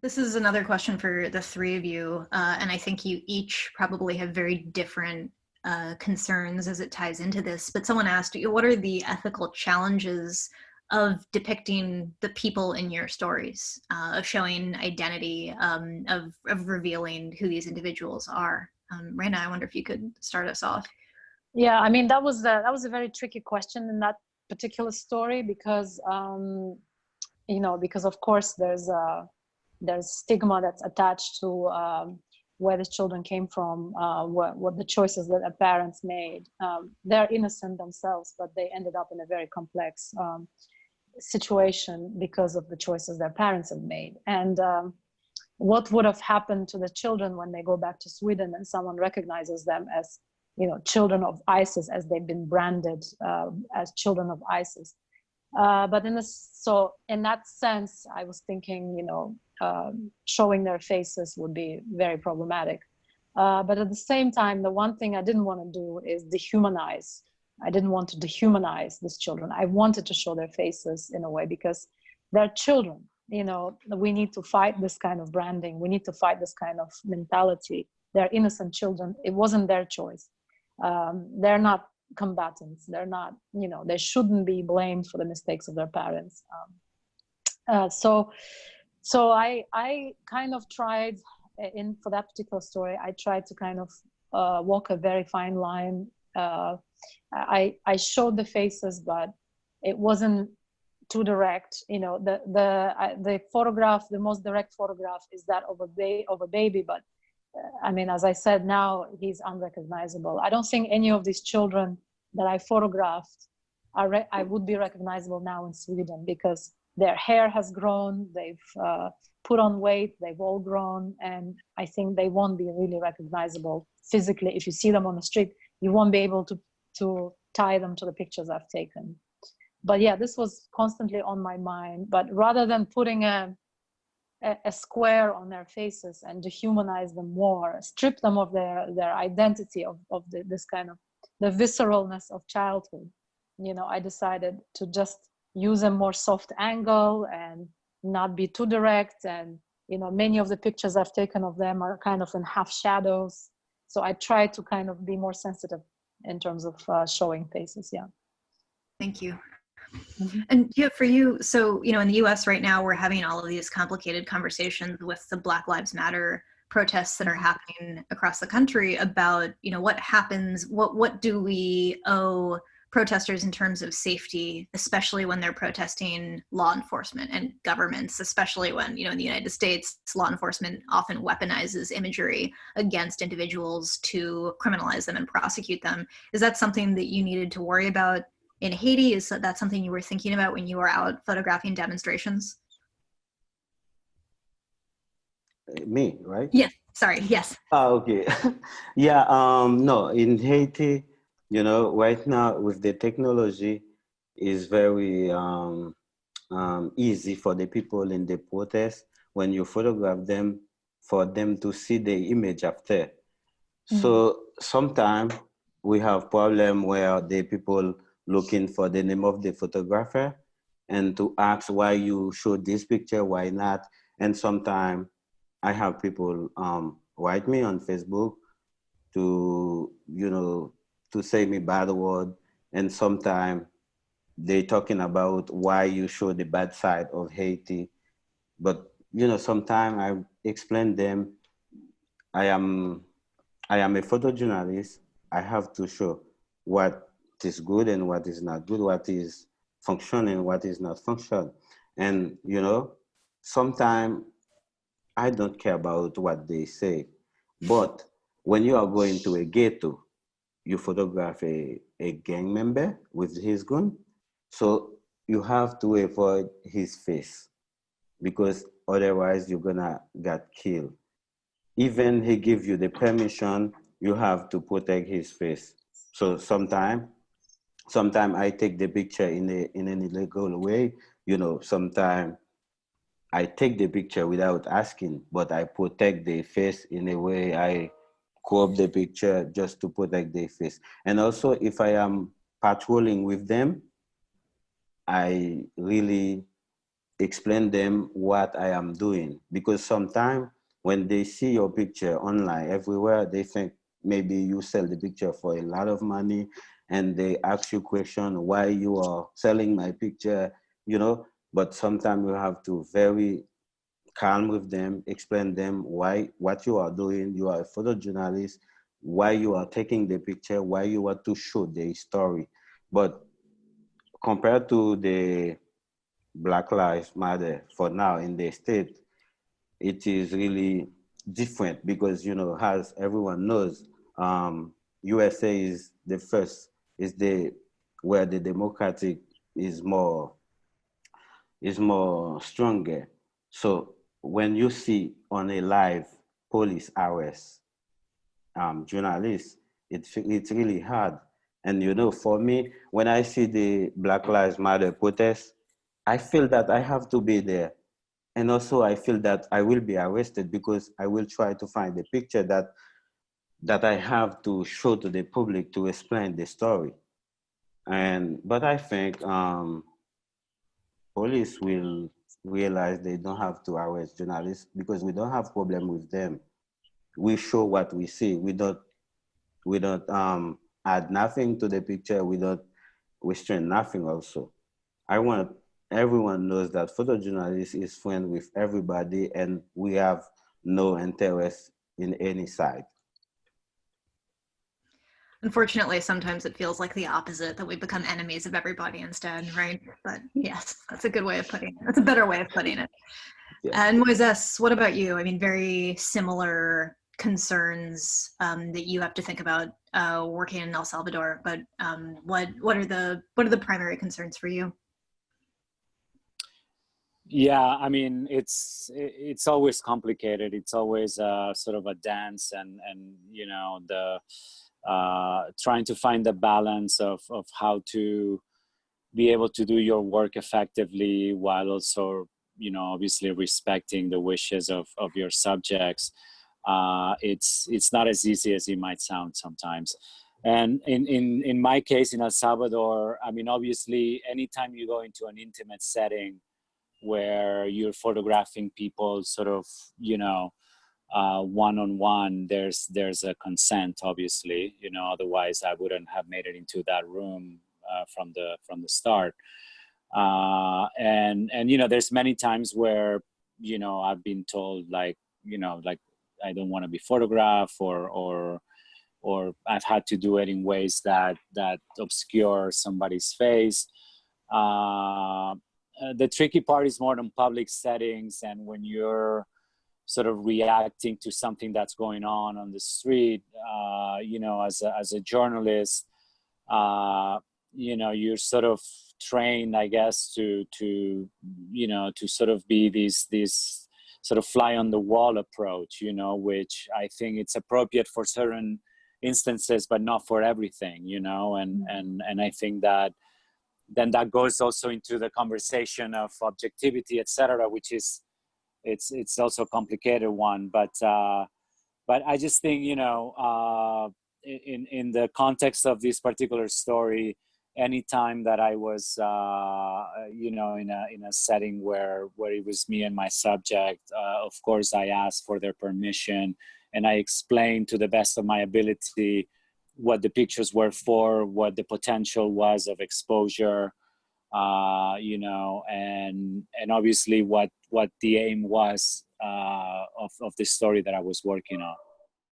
This is another question for the three of you, and I think you each probably have very different concerns as it ties into this. But someone asked, what are the ethical challenges of depicting the people in your stories, of showing identity, of revealing who these individuals are? Rena, I wonder if you could start us off. Yeah, I mean, that was a very tricky question in that particular story because, because of course there's stigma that's attached to where the children came from, what the choices that their parents made. They're innocent themselves, but they ended up in a very complex situation because of the choices their parents have made. And what would have happened to the children when they go back to Sweden and someone recognizes them as, children of ISIS, as they've been branded as children of ISIS. But in that sense, I was thinking, showing their faces would be very problematic. But at the same time, the one thing I didn't want to do is dehumanize. I didn't want to dehumanize these children. I wanted to show their faces in a way because they're children. We need to fight this kind of branding. We need to fight this kind of mentality. They're innocent children. It wasn't their choice. They're not combatants. They're not, they shouldn't be blamed for the mistakes of their parents. So I kind of tried for that particular story, I tried to kind of walk a very fine line. I showed the faces, but it wasn't too direct. The photograph, the most direct photograph is that of a baby, but I mean, as I said, now he's unrecognizable. I don't think any of these children that I photographed I would be recognizable now in Sweden because their hair has grown, they've put on weight, they've all grown, and I think they won't be really recognizable physically. If you see them on the street, you won't be able to tie them to the pictures I've taken. But yeah, this was constantly on my mind. But rather than putting a square on their faces and dehumanize them more, strip them of their identity of this kind of the visceralness of childhood, I decided to just use a more soft angle and not be too direct. And many of the pictures I've taken of them are kind of in half shadows, so I try to kind of be more sensitive in terms of showing faces. Yeah. Thank you. Mm-hmm. And yeah, for you, so in the US right now, we're having all of these complicated conversations with the Black Lives Matter protests that are happening across the country about what happens, what do we owe protesters in terms of safety, especially when they're protesting law enforcement and governments, especially when in the United States, law enforcement often weaponizes imagery against individuals to criminalize them and prosecute them. Is that something that you needed to worry about in Haiti? Is that something you were thinking about when you were out photographing demonstrations? Me, right? Yes. Sorry. Yes. Okay. Yeah. No, in Haiti, right now with the technology, is very easy for the people in the protest when you photograph them for them to see the image after. Mm-hmm. So sometimes we have problem where the people looking for the name of the photographer and to ask why you showed this picture, why not? And sometimes I have people write me on Facebook to, to say me bad word. And sometimes they talking about why you show the bad side of Haiti. But, sometimes I explain them, I am a photojournalist. I have to show what is good and what is not good, what is functioning, what is not functional. And, sometimes I don't care about what they say. But when you are going to a ghetto, you photograph a gang member with his gun. So you have to avoid his face because otherwise you're gonna get killed. Even he give you the permission, you have to protect his face. So sometimes I take the picture in an illegal way. Sometimes I take the picture without asking, but I protect their face in a way. I crop the picture just to protect their face. And also, if I am patrolling with them, I really explain them what I am doing, because sometimes when they see your picture online everywhere, they think maybe you sell the picture for a lot of money, and they ask you question why you are selling my picture, you know. But sometimes you have to very calm with them, explain them why what you are doing. You are a photojournalist, why you are taking the picture, why you want to show the story. But compared to the Black Lives Matter for now in the state, it is really different because, you know, as everyone knows, USA is the first, is the where the democratic is more stronger. So when you see on a live police arrest journalists, it's really hard. And you know, for me, when I see the Black Lives Matter protest, I feel that I have to be there. And also I feel that I will be arrested because I will try to find the picture that I have to show to the public to explain the story. But I think police will realize they don't have to arrest journalists because we don't have problem with them. We show what we see. We don't add nothing to the picture. We don't restrain nothing also. I want everyone knows that photojournalist is friend with everybody and we have no interest in any side. Unfortunately, sometimes it feels like the opposite, that we become enemies of everybody instead, right? But yes, that's a good way of putting it. That's a better way of putting it. Yeah. And Moises, what about you? I mean, very similar concerns that you have to think about working in El Salvador, but what are the primary concerns for you? Yeah, I mean, it's always complicated. It's always sort of a dance, and you know, the trying to find the balance of how to be able to do your work effectively while also, you know, obviously respecting the wishes of your subjects. It's not as easy as it might sound sometimes. And in my case in El Salvador, I mean, obviously, anytime you go into an intimate setting where you're photographing people sort of, you know, one-on-one, there's a consent, obviously, you know, otherwise I wouldn't have made it into that room from the start. And you know, there's many times where, you know, I've been told, like, you know, like, I don't want to be photographed, or I've had to do it in ways that obscure somebody's face. The tricky part is more in public settings, and when you're sort of reacting to something that's going on the street, you know, as a journalist, you know, you're sort of trained, I guess, to you know, to sort of be these sort of fly on the wall approach, you know, which I think it's appropriate for certain instances, but not for everything, you know, and I think that then that goes also into the conversation of objectivity, etc., which is it's also a complicated one. But I just think, you know, in the context of this particular story, anytime that I was you know, in a setting where it was me and my subject, of course I asked for their permission, and I explained to the best of my ability what the pictures were for, what the potential was of exposure, you know, and obviously what the aim was of the story that I was working on.